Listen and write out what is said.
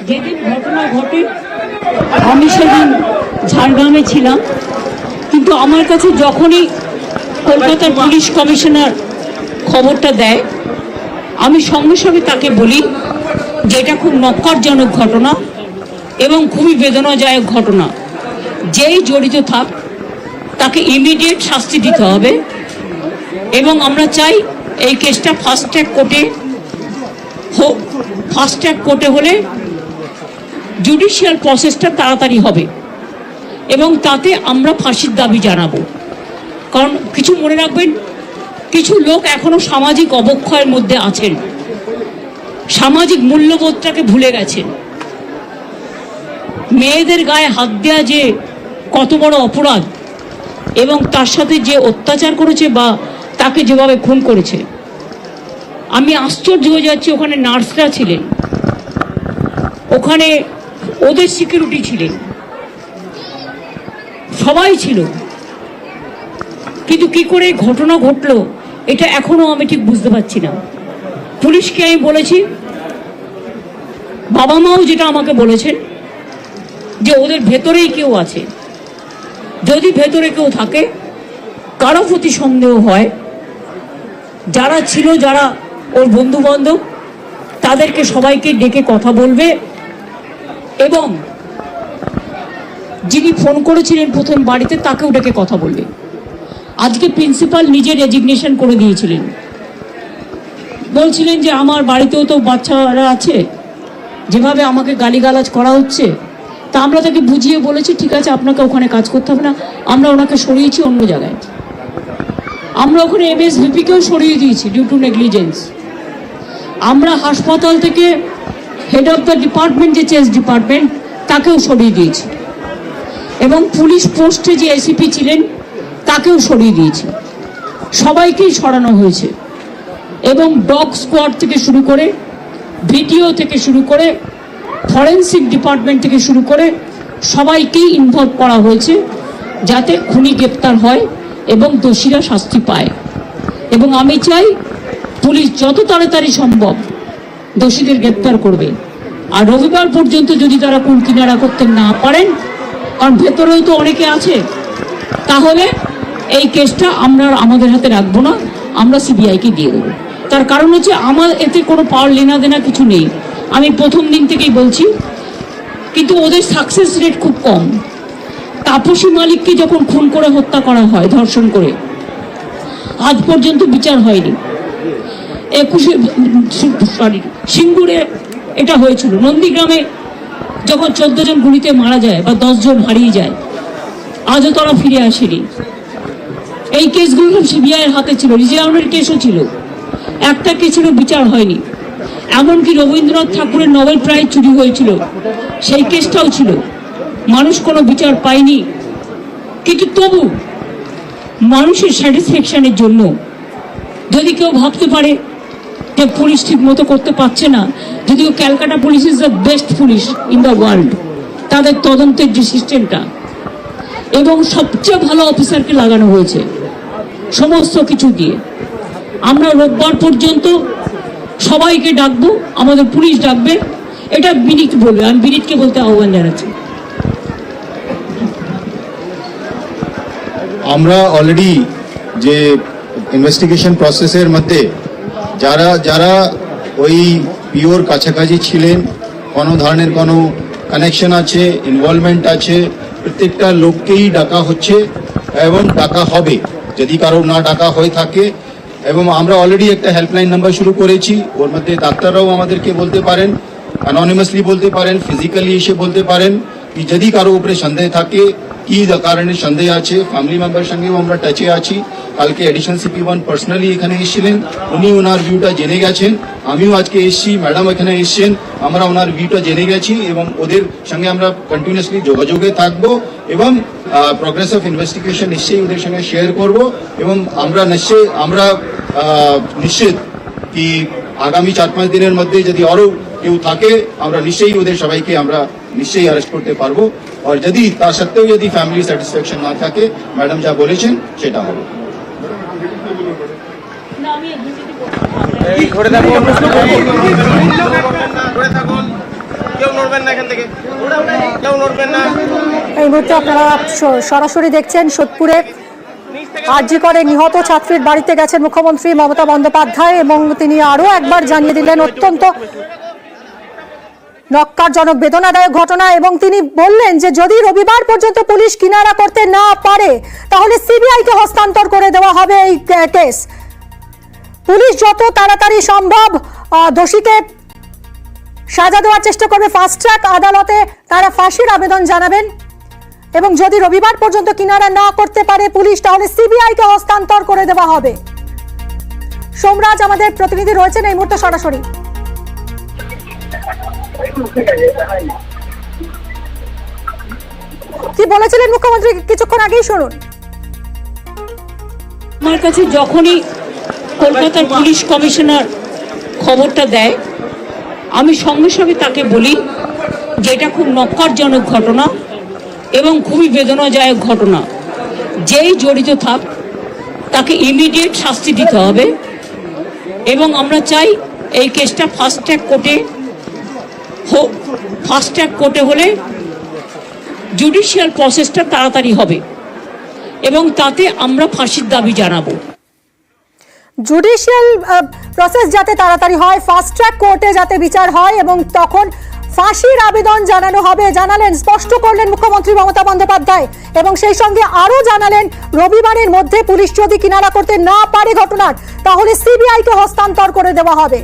যেদিন ঘটনা ঘটে আমি সেদিন ঝাড়গ্রামে ছিলাম, কিন্তু আমার কাছে যখনই কলকাতার পুলিশ কমিশনার খবরটা দেয় আমি সঙ্গে সঙ্গে তাকে বলি যে এটা খুব নক্কারজনক ঘটনা এবং খুবই বেদনাদায়ক ঘটনা। যেই জড়িত থাক তাকে ইমিডিয়েট শাস্তি দিতে হবে এবং আমরা চাই এই কেসটা ফাস্ট ট্র্যাক কোর্টে হোক। ফাস্ট ট্র্যাক কোর্টে হলে জুডিশিয়াল প্রসেসটা তাড়াতাড়ি হবে এবং তাতে আমরা ফাঁসির দাবি জানাবো। কারণ কিছু মনে রাখবেন, কিছু লোক এখনো সামাজিক অবক্ষয়ের মধ্যে আছেন, সামাজিক মূল্যবোধটাকে ভুলে গেছেন। মেয়েদের গায়ে হাত দেওয়া যে কত বড় অপরাধ এবং তার সাথে যে অত্যাচার করেছে বা তাকে যেভাবে খুন করেছে, আমি আশ্চর্য হয়ে যাচ্ছি। ওখানে নার্সরা ছিলেন, ওখানে ওদের সিকিউরিটি ছিলেন, সবাই ছিল, কিন্তু কি করে ঘটনা ঘটলো এটা এখনো আমি ঠিক বুঝতে পারছি না। পুলিশকে আমি বলেছি, বাবা মাও যেটা আমাকে বলেছেন যে ওদের ভেতরেই কেউ আছে, যদি ভেতরে কেউ থাকে কারো প্রতি সন্দেহ হয়, যারা ছিল, যারা ওর বন্ধু বান্ধব, তাদেরকে সবাইকে ডেকে কথা বলবে এবং যিনি ফোন করেছিলেন প্রথম বাড়িতে তাকেও ডেকে কথা বলবে। আজকে প্রিন্সিপাল নিজে রেজিগনেশন করে দিয়েছিলেন, বলছিলেন যে আমার বাড়িতেও তো বাচ্চারা আছে, যেভাবে আমাকে গালিগালাজ করা হচ্ছে, তা আমরা তাকে বুঝিয়ে বলেছি ঠিক আছে আপনাকে ওখানে কাজ করতে হবে না, আমরা ওনাকে সরিয়েছি অন্য জায়গায়। আমরা ওখানে এমএসভিপিকেও সরিয়ে দিয়েছি ডিউ টু নেগলিজেন্স। আমরা হাসপাতাল থেকে হেড অফ দ্য ডিপার্টমেন্ট, যে চেস ডিপার্টমেন্ট, তাকেও সরিয়ে দিয়েছি এবং পুলিশ পোস্টে যে এসিপি ছিলেন তাকেও সরিয়ে দিয়েছি। সবাইকেই সরানো হয়েছে এবং ডগ স্কোয়াড থেকে শুরু করে, ভিডিও থেকে শুরু করে, ফরেন্সিক ডিপার্টমেন্ট থেকে শুরু করে সবাইকেই ইনভলভ করা হয়েছে যাতে খুনি গ্রেপ্তার হয় এবং দোষীরা শাস্তি পায়। এবং আমি চাই পুলিশ যত তাড়াতাড়ি সম্ভব দোষীদের গ্রেপ্তার করবে। আর রবিবার পর্যন্ত যদি তারা কুল কিনারা করতে না পারেন, কারণ ভেতরেও তো অনেকে আছে, তাহলে এই কেসটা আমরা আমাদের হাতে রাখবো না, আমরা সিবিআইকে দিয়ে দেবো। তার কারণ হচ্ছে আমার এতে কোনো পাওয়ার লেনা দেনা কিছু নেই, আমি প্রথম দিন থেকেই বলছি। কিন্তু ওদের সাকসেস রেট খুব কম। তাপসী মালিককে যখন খুন করে হত্যা করা হয়, ধর্ষণ করে, আজ পর্যন্ত বিচার হয়নি। সিঙ্গুরে এটা হয়েছিল, নন্দীগ্রামে যখন 14 জন গুলিতে মারা যায় বা 10 জন হারিয়ে যায়, আজও তারা ফিরে আসেনি। এই কেসগুলো সিবিআইয়ের হাতে ছিল, রিজাউনের কেসও ছিল, একটা কেসেরও বিচার হয়নি। এমনকি রবীন্দ্রনাথ ঠাকুরের নোবেল প্রাইজ চুরি হয়েছিল, সেই কেসটাও ছিল, মানুষ কোনো বিচার পায়নি। কিন্তু তবু মানুষের স্যাটিসফ্যাকশনের জন্য যদি কেউ ভাবতে পারে যে পুলিশ ঠিক মতো করতে পারছে না, যদিও Calcutta police is the best police in the world, তাদের তদন্তের যে সিস্টেমটা এবং সবচেয়ে ভালো অফিসারকে লাগানো হয়েছে সমস্ত কিছু দিয়ে। আমরা রোববার পর্যন্ত সবাইকে ডাকবো, আমাদের পুলিশ ডাকবে, এটা বিনীত বলবে, আমি বিনীতকে বলতে আহ্বান জানাচ্ছি। আমরা অলরেডি যে ইনভেস্টিগেশন প্রসেসের মধ্যে যারা যারা ওই পিওর কাছাকাছি ছিলেন, কোনো ধরনের কোনো কানেকশন আছে, ইনভলভমেন্ট আছে, প্রত্যেকটা লোককেই ডাকা হচ্ছে এবং ডাকা হবে যদি কারো না ডাকা হয়ে থাকে। এবং আমরা অলরেডি একটা হেল্পলাইন নাম্বার শুরু করেছি, ওর মধ্যে ডাক্তাররাও আমাদেরকে বলতে পারেন, অ্যানোনিমাসলি বলতে পারেন, ফিজিক্যালি এসে বলতে পারেন কি যদি কারো উপরে সন্দেহ থাকে, কি কারণে সন্দেহ আছে। ফ্যামিলি মেম্বার সঙ্গেও আমরা টাচে আছি। কালকে এডিশনাল CP1 পার্সোনালি এখানে এসেছিলেন, উনি ওনার ভিউটা জেনে গেছেন। আমিও আজকে এসেছি, ম্যাডাম এখানে এসেছেন, আমরা ওনার ভিউটা জেনে গেছি এবং ওদের সঙ্গে আমরা কন্টিনিউয়াসলি যোগাযোগে থাকবো এবং প্রোগ্রেস অফ ইনভেস্টিগেশন নিশ্চয়ই ওদের সঙ্গে শেয়ার করব। এবং আমরা নিশ্চিত কি আগামী 4-5 দিনের মধ্যে যদি আরো কেউ থাকে, আমরা নিশ্চয়ই ওদের সবাইকে আমরা নিশ্চয়ই অ্যারেস্ট করতে পারবো। আর যদি তা সত্ত্বেও যদি ফ্যামিলি স্যাটিসফ্যাকশন না থাকে, ম্যাডাম যা বলেছেন সেটা হবে। ধরে থাকুন, কেউ নড়বেন না এখান থেকে, কেউ নড়বেন না। এই মুহূর্তে আপনারা সরাসরি দেখছেন সোদপুরে আরজি করে নিহত ছাত্রীর বাড়িতে গেছেন মুখ্যমন্ত্রী মমতা বন্দ্যোপাধ্যায় এবং তিনি আরো একবার জানিয়ে দিলেন অত্যন্ত নক্কারজনক বেদনাদায়ক ঘটনা এবং তিনি বললেন যে যদি রবিবার পর্যন্ত পুলিশ কিনারা করতে না পারে তাহলে সিবিআইকে হস্তান্তর করে দেওয়া হবে এই কেস। পুলিশ যত তাড়াতাড়ি সম্ভব দোষীকে সাজা দেওয়ার চেষ্টা করবে। ফাস্ট ট্র্যাক আদালতে তারা ফাঁসির আবেদন জানাবেন এবং যদি রবিবার পর্যন্ত কিনারা না করতে পারে পুলিশ তাহলে সিবিআইকে হস্তান্তর করে দেওয়া হবে। সোমরাজ আমাদের প্রতিনিধি রয়েছেন এই মুহূর্তে সরাসরি। কি বলেছিলেন মুখ্যমন্ত্রী কিছুক্ষণ আগেই শুনুন। আমার কাছে যখনই কলকাতার পুলিশ কমিশনার খবরটা দেয় আমি সঙ্গে সঙ্গে তাকে বলি যে এটা খুব নক্কারজনক ঘটনা এবং খুবই বেদনাদায়ক ঘটনা, যেই জড়িত থাক তাকে ইমিডিয়েট শাস্তি দিতে হবে এবং আমরা চাই এই কেসটা ফাস্ট ট্র্যাক কোর্টে হোক। ফাস্ট ট্র্যাক কোর্টে হলে জুডিশিয়াল প্রসেসটা তাড়াতাড়ি হবে এবং তাতে আমরা ফাঁসির দাবি জানাবো। জুডিশিয়াল প্রসেস যাতে তাড়াতাড়ি হয়, ফাস্ট ট্র্যাক কোর্টে যাতে বিচার হয় এবং তখন ফাঁসির আবেদন জানানো হবে জানালেন, স্পষ্ট করলেন মুখ্যমন্ত্রী মমতা বন্দ্যোপাধ্যায় এবং সেই সঙ্গে আরো জানালেন রবিবারের মধ্যে পুলিশ যদি কিনারা করতে না পারে ঘটনার তাহলে সিবিআইকে হস্তান্তর করে দেওয়া হবে।